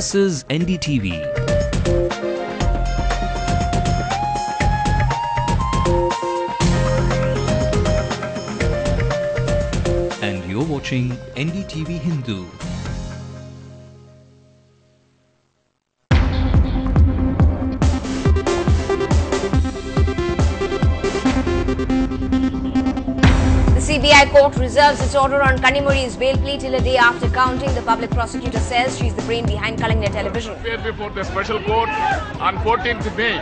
This is NDTV. And you're watching NDTV Hindu. The CBI court reserves its order on Kanimuri's bail plea till a day after counting. The public prosecutor says she's the brain behind Kalinganath Television. Appeared before the special court on 14th May.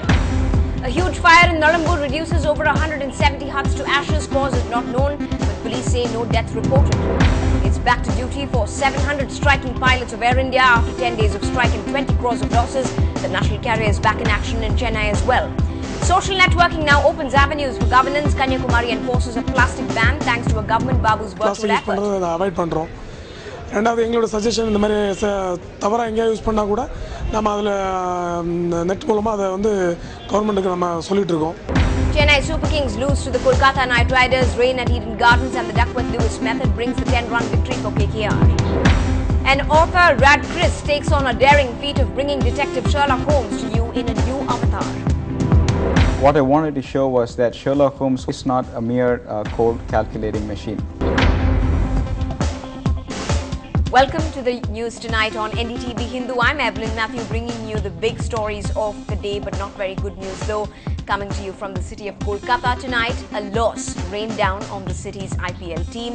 A huge fire in Nalambur reduces over 170 huts to ashes. Cause is not known, but police say no deaths reported. It's back to duty for 700 striking pilots of Air India after 10 days of strike and 20 crores of losses. The national carrier is back in action in Chennai as well. Social networking now opens avenues for governance. Kanyakumari enforces a plastic ban thanks to a government babu's virtual effort. ரெண்டாவது எங்களோட suggestion இந்த மாதிரி தவறாக எங்கேயா use பண்ணால் கூட நம்ம அதில் நெட் மூலமாக அதை வந்து கவர்மெண்ட்டுக்கு நம்ம சொல்லிட்டு இருக்கோம். Chennai Super Kings lose to the Kolkata Knight Riders. Rain at Eden Gardens and the Duckworth-Lewis method brings the 10-run victory for KKR. And author Rad Chris takes on a daring feat of bringing Detective Sherlock Holmes to you in a new avatar. What I wanted to show was that Sherlock Holmes is not a mere cold calculating machine. Welcome to the news tonight on NDTV Hindu. I'm Evelyn Matthew, bringing you the big stories of the day, but not very good news though. Coming to you from the city of Kolkata tonight, a loss rained down on the city's IPL team.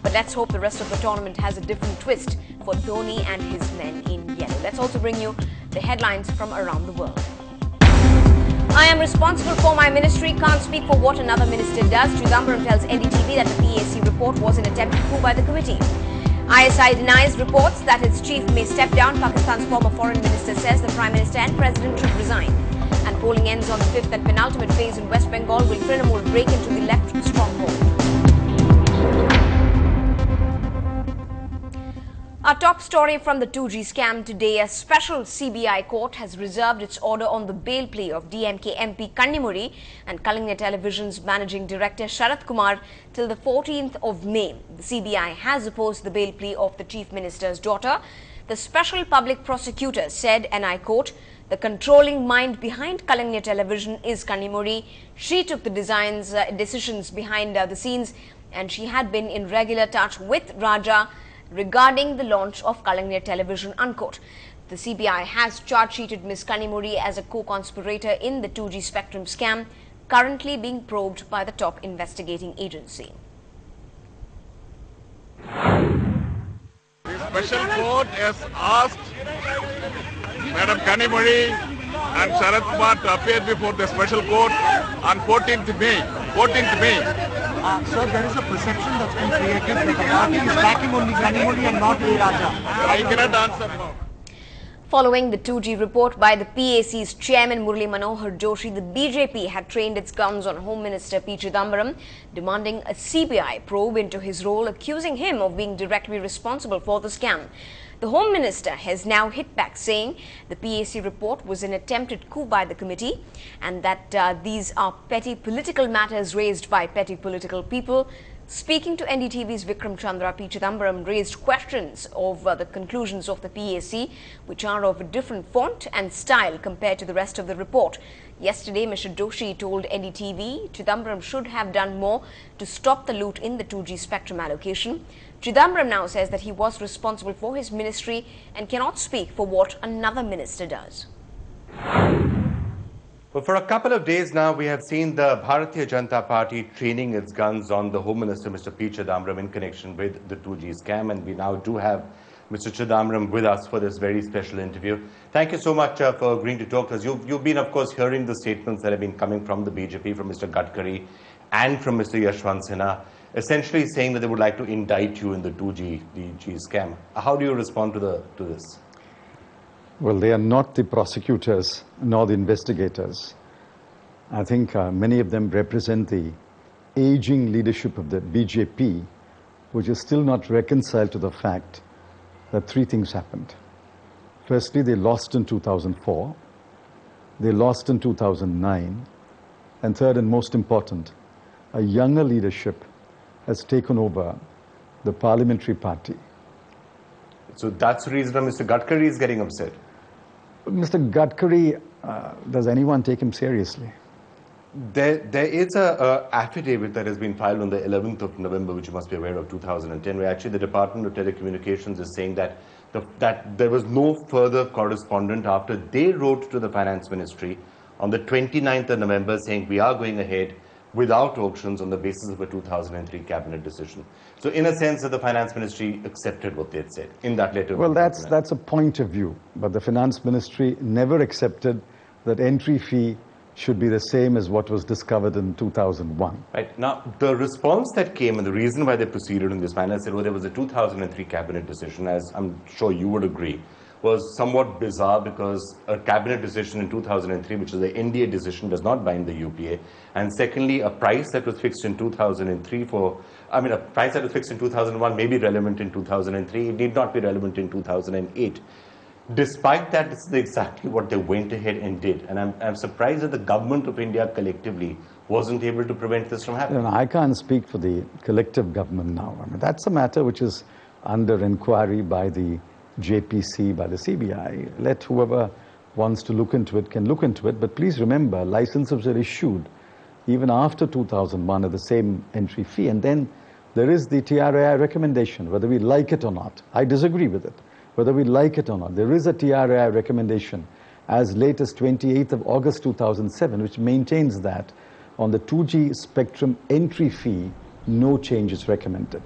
But let's hope the rest of the tournament has a different twist for Dhoni and his men in yellow. Let's also bring you the headlines from around the world. I am responsible for my ministry, can't speak for what another minister does. Chidambaram tells NDTV that the PAC report was an attempted coup by the committee. ISI denies reports that its chief may step down. Pakistan's former foreign minister says the Prime Minister and President should resign. And polling ends on the fifth and penultimate phase in West Bengal. Will Trinamool break into the left stronghold? Our top story from the 2G scam today. A special CBI court has reserved its order on the bail plea of DMK MP Kannimuri and Kalinganath Television's managing director Sharath Kumar till the 14th of May. The CBI has opposed the bail plea of the Chief Minister's daughter. The special public prosecutor said, and I quote, "The controlling mind behind Kalinganath Television is Kannimuri. She took the decisions behind the scenes, and she had been in regular touch with Raja regarding the launch of Kalinganath Television," unquote. The CBI has charge-sheeted Ms. Kannimuri as a co-conspirator in the 2G spectrum scam, currently being probed by the top investigating agency. The special court has asked Madam Kannimuri and Sharath Kumar to appear before the special court on 14th May. 14th May. Sir, there is a perception that's been created that the party is backing only Kannimuri and not A. Raja. I cannot answer now. Following the 2G report by the PAC's chairman Murli Manohar Joshi, the BJP had trained its guns on Home Minister P. Chidambaram, demanding a CBI probe into his role, accusing him of being directly responsible for the scam. The Home Minister has now hit back, saying the PAC report was an attempted coup by the committee and that these are petty political matters raised by petty political people. Speaking to NDTV's Vikram Chandra, P. Chidambaram raised questions of the conclusions of the PAC, which are of a different font and style compared to the rest of the report. Yesterday, Mr. Joshi told NDTV Chidambaram should have done more to stop the loot in the 2G spectrum allocation. Chidambaram now says that he was responsible for his ministry and cannot speak for what another minister does. Well, for a couple of days now, we have seen the Bharatiya Janata Party training its guns on the Home Minister, Mr. P. Chidambaram, in connection with the 2G scam. And we now do have Mr. Chidambaram with us for this very special interview. Thank you so much for agreeing to talk to us. You've been, of course, hearing the statements that have been coming from the BJP, from Mr. Gadkari and from Mr. Yashwant Sinha, essentially saying that they would like to indict you in the 2G scam. How do you respond to this? Well, they are not the prosecutors nor the investigators. I think many of them represent the aging leadership of the BJP, which is still not reconciled to the fact that three things happened. Firstly, they lost in 2004, they lost in 2009, and third and most important, a younger leadership has taken over the parliamentary party. So that's the reason Mr. Gadkari is getting upset. Mr. Gadkari, does anyone take him seriously? There is a affidavit that has been filed on the 11th of November, which you must be aware of, 2010, where actually the Department of Telecommunications is saying that that there was no further correspondent after they wrote to the Finance Ministry on the 29th of November saying we are going ahead without auctions on the basis of a 2003 cabinet decision. So in a sense that the Finance Ministry accepted what they had said in that letter. Well, that's a point of view, but the Finance Ministry never accepted that entry fee should be the same as what was discovered in 2001. Right. Now, the response that came and the reason why they proceeded in this manner said, well, there was a 2003 cabinet decision, as I'm sure you would agree, was somewhat bizarre because a cabinet decision in 2003, which is the NDA decision, does not bind the UPA. And secondly, a price that was fixed in 2003 a price that was fixed in 2001 may be relevant in 2003. It need not be relevant in 2008. Despite that, this is exactly what they went ahead and did. And I'm surprised that the government of India collectively wasn't able to prevent this from happening. I can't speak for the collective government now. That's a matter which is under inquiry by the JPC, by the CBI. Let whoever wants to look into it can look into it. But please remember, licenses were issued even after 2001 at the same entry fee. And then there is the TRAI recommendation, whether we like it or not. I disagree with it. Whether we like it or not, there is a TRAI recommendation as late as 28th of August 2007, which maintains that on the 2G spectrum entry fee, no change is recommended.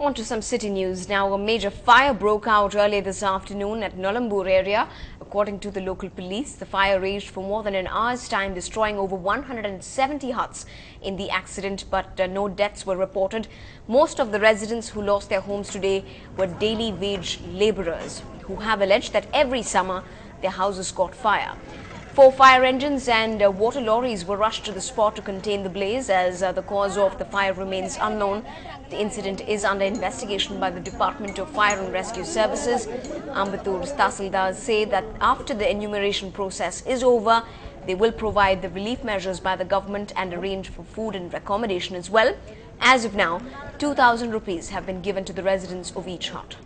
On to some city news now. A major fire broke out earlier this afternoon at Nolambur area. According to the local police, the fire raged for more than an hour's time, destroying over 170 huts in the accident, but no deaths were reported. Most of the residents who lost their homes today were daily wage laborers who have alleged that every summer their houses caught fire. 4 fire engines and water lorries were rushed to the spot to contain the blaze, as the cause of the fire remains unknown. The incident is under investigation by the Department of Fire and Rescue Services. Ambattur's Tahsildars say that after the enumeration process is over, they will provide the relief measures by the government and arrange for food and accommodation as well. As of now, 2,000 rupees have been given to the residents of each hut.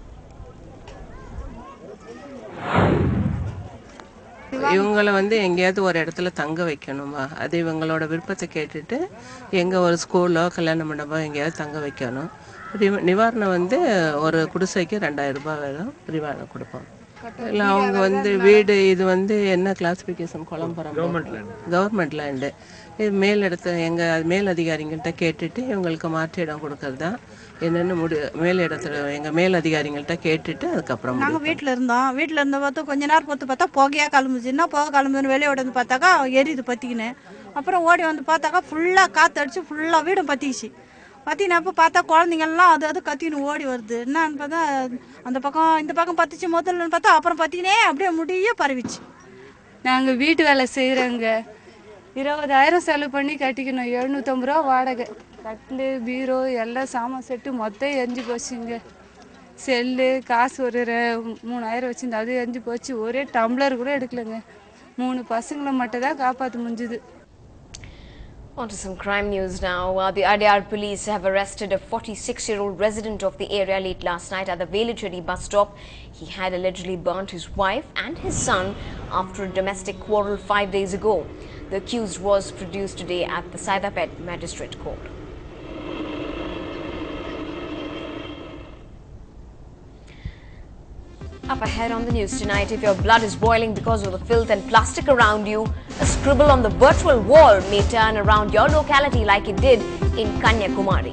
இவங்களை எங்கேயாவது ஒரு இடத்துல தங்க வைக்கணுமா, அது இவங்களோட விருப்பத்தை கேட்டுட்டு எங்கே ஒரு ஸ்கூலோ கல்யாண மண்டபம் எங்கேயாவது தங்க வைக்கணும். நிவாரணம் ஒரு குடிசைக்கு 2000 ரூபாய் வேணும் நிவாரணம் கொடுப்போம். இல்லை அவங்க வீடு இது என்ன கிளாசிஃபிகேஷன் குளம்பரம் கவர்மெண்ட் லேண்டு. இது எங்கள் மேல் அதிகாரிங்கள்ட்ட கேட்டுட்டு இவங்களுக்கு மாற்று இடம் கொடுக்கறது தான் என்னென்னு எங்கள் மேல் அதிகாரிங்கள்ட்ட கேட்டுட்டு அதுக்கப்புறம் நாங்கள் வீட்டில் இருந்த பார்த்தா கொஞ்ச நேரம் பொறுத்து பார்த்தா புகையாக கிளம்புச்சுன்னா புகை கிளம்புன்னு வெளியே ஓடி பார்த்தாக்கா எரியுது பற்றிக்கினேன். அப்புறம் ஓடி பார்த்தாக்கா ஃபுல்லாக காற்றடிச்சு ஃபுல்லாக வீடும் பற்றிச்சு. பற்றினப்போ பார்த்தா குழந்தைங்கள்லாம் அது கத்தின்னு ஓடி வருது. என்னன்னு பார்த்தா அந்த பக்கம் இந்த பக்கம் பற்றிச்சு முதல்லன்னு பார்த்தா அப்புறம் பற்றினே அப்படியே முடிய பரவிச்சு. நாங்கள் வீட்டு வேலை செய்கிறோங்க. 20,000 செலவு பண்ணி கட்டிக்கணும். 750 ரூபா வாடகை. கட்டில் பீரோ எல்லாம் சாமான் செட்டு மொத்தம் எரிஞ்சு போச்சுங்க. செல்லு காசு ஒரு 3000 வச்சுருந்து அது எரிஞ்சு போச்சு. ஒரே டம்ளர் கூட எடுக்கலைங்க. 3 பசங்களை மட்டும் தான் காப்பாற்ற முடிஞ்சுது. On to some crime news now. The Adyar police have arrested a 46-year-old resident of the area late last night at the Velicheri bus stop. He had allegedly burnt his wife and his son after a domestic quarrel 5 days ago. The accused was produced today at the Saidapet Magistrate Court. Up ahead on the news tonight, if your blood is boiling because of the filth and plastic around you, a scribble on the virtual wall may turn around your locality like it did in Kanyakumari.